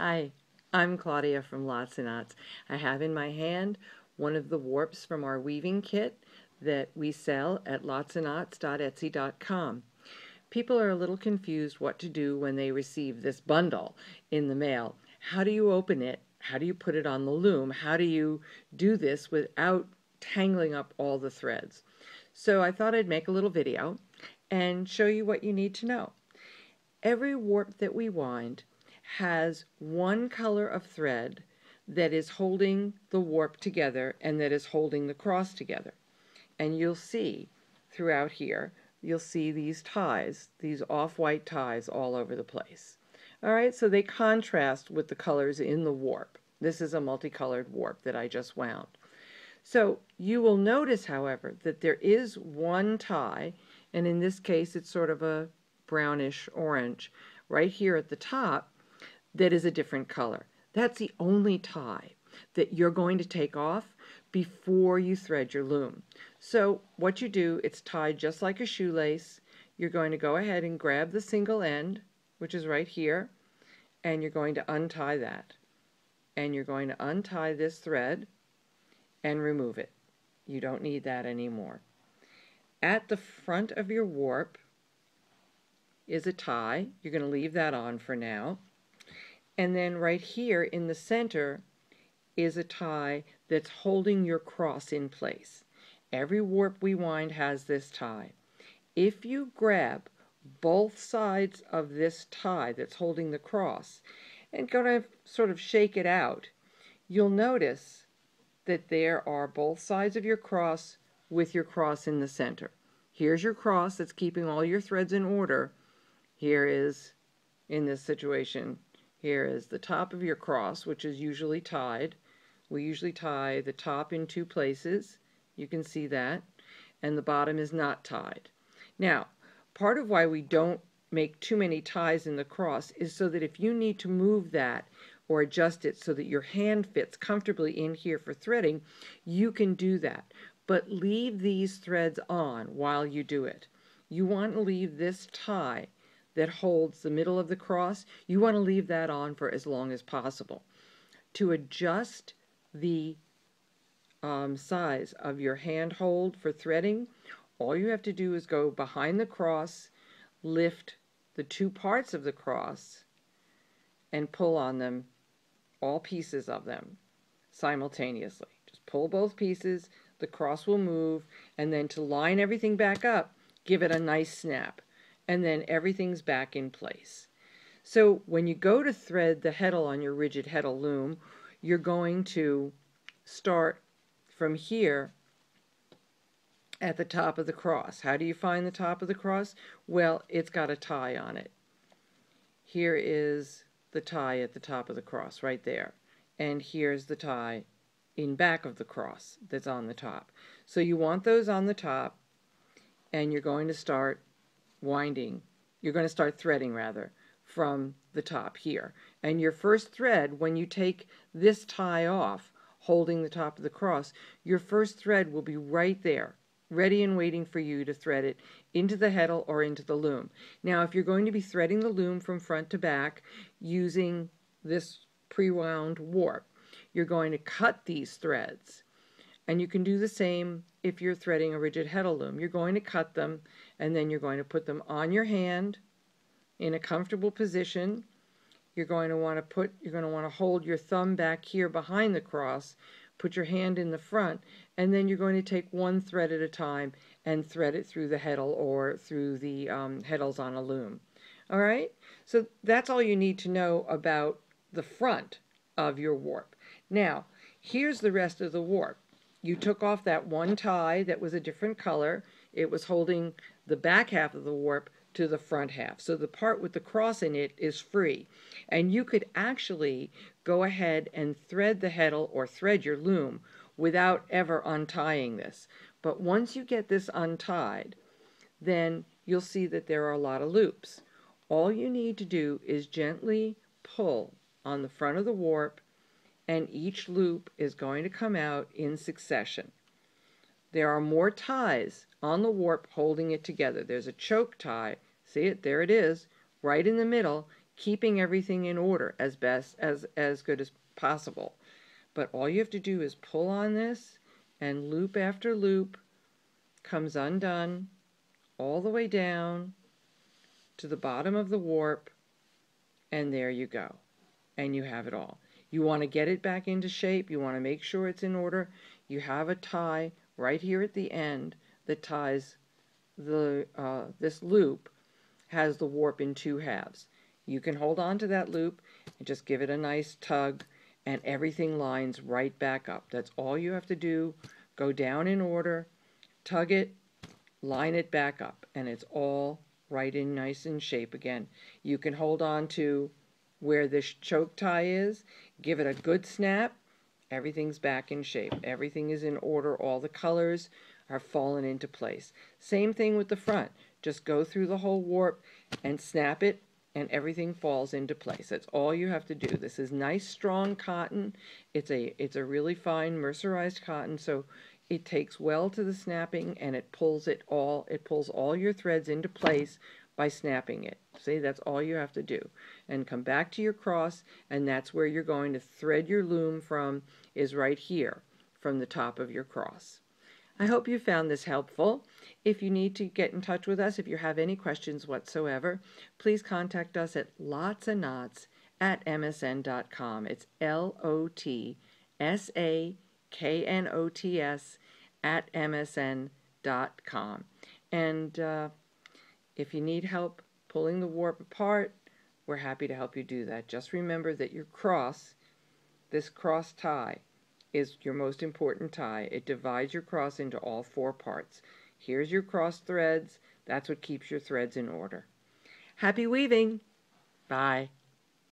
Hi, I'm Claudia from Lotsaknots. I have in my hand one of the warps from our weaving kit that we sell at lotsaknots.etsy.com. People are a little confused what to do when they receive this bundle in the mail. How do you open it? How do you put it on the loom? How do you do this without tangling up all the threads? So I thought I'd make a little video and show you what you need to know. Every warp that we wind has one color of thread that is holding the warp together and that is holding the cross together. And you'll see throughout here, you'll see these ties, these off-white ties all over the place. All right, so they contrast with the colors in the warp. This is a multicolored warp that I just wound. So you will notice, however, that there is one tie, and in this case it's sort of a brownish orange right here at the top that is a different color. That's the only tie that you're going to take off before you thread your loom. So what you do, it's tied just like a shoelace. You're going to go ahead and grab the single end, which is right here, and you're going to untie that. And you're going to untie this thread and remove it. You don't need that anymore. At the front of your warp is a tie. You're going to leave that on for now. And then right here in the center is a tie that's holding your cross in place. Every warp we wind has this tie. If you grab both sides of this tie that's holding the cross and go to sort of shake it out, you'll notice that there are both sides of your cross with your cross in the center. Here's your cross that's keeping all your threads in order. Here is, in this situation, here is the top of your cross, which is usually tied. We usually tie the top in two places. You can see that. And the bottom is not tied. Now, part of why we don't make too many ties in the cross is so that if you need to move that or adjust it so that your hand fits comfortably in here for threading, you can do that. But leave these threads on while you do it. You want to leave this tie that holds the middle of the cross, you want to leave that on for as long as possible. To adjust the size of your hand hold for threading, all you have to do is go behind the cross, lift the two parts of the cross, and pull on them, all pieces of them, simultaneously. Just pull both pieces, the cross will move, and then to line everything back up, give it a nice snap. And then everything's back in place. So when you go to thread the heddle on your rigid heddle loom, you're going to start from here at the top of the cross. How do you find the top of the cross? Well, it's got a tie on it. Here is the tie at the top of the cross right there. And here's the tie in back of the cross that's on the top. So you want those on the top, and you're going to start winding. You're going to start threading rather from the top here. And your first thread, when you take this tie off, holding the top of the cross, your first thread will be right there, ready and waiting for you to thread it into the heddle or into the loom. Now, if you're going to be threading the loom from front to back using this pre-wound warp, you're going to cut these threads. And you can do the same if you're threading a rigid heddle loom. You're going to cut them, and then you're going to put them on your hand in a comfortable position. You're going to want to hold your thumb back here behind the cross, put your hand in the front, and then you're going to take one thread at a time and thread it through the heddle or through the heddles on a loom. All right? So that's all you need to know about the front of your warp. Now, here's the rest of the warp. You took off that one tie that was a different color. It was holding the back half of the warp to the front half. So the part with the cross in it is free. And you could actually go ahead and thread the heddle or thread your loom without ever untying this. But once you get this untied, then you'll see that there are a lot of loops. All you need to do is gently pull on the front of the warp, and each loop is going to come out in succession. There are more ties on the warp holding it together. There's a choke tie. See it? There it is, right in the middle, keeping everything in order as good as possible. But all you have to do is pull on this, and loop after loop comes undone all the way down to the bottom of the warp, and there you go. And you have it all. You want to get it back into shape. You want to make sure it's in order. You have a tie right here at the end that ties the this loop, has the warp in 2 halves. You can hold on to that loop and just give it a nice tug, and everything lines right back up. That's all you have to do. Go down in order, tug it, line it back up, and it's all right in nice in shape again. You can hold on to where this choke tie is, give it a good snap, everything's back in shape. Everything is in order. All the colors are fallen into place. Same thing with the front. Just go through the whole warp and snap it, and everything falls into place. That's all you have to do. This is nice, strong cotton. It's a really fine mercerized cotton, so it takes well to the snapping, and it pulls all your threads into place by snapping it. See, that's all you have to do. And come back to your cross, and that's where you're going to thread your loom from, is right here, from the top of your cross. I hope you found this helpful. If you need to get in touch with us, if you have any questions whatsoever, please contact us at lotsaknots@msn.com. It's LOTSAKNOTS@msn.com. And if you need help pulling the warp apart, we're happy to help you do that. Just remember that your cross, this cross tie, is your most important tie. It divides your cross into all 4 parts. Here's your cross threads. That's what keeps your threads in order. Happy weaving! Bye.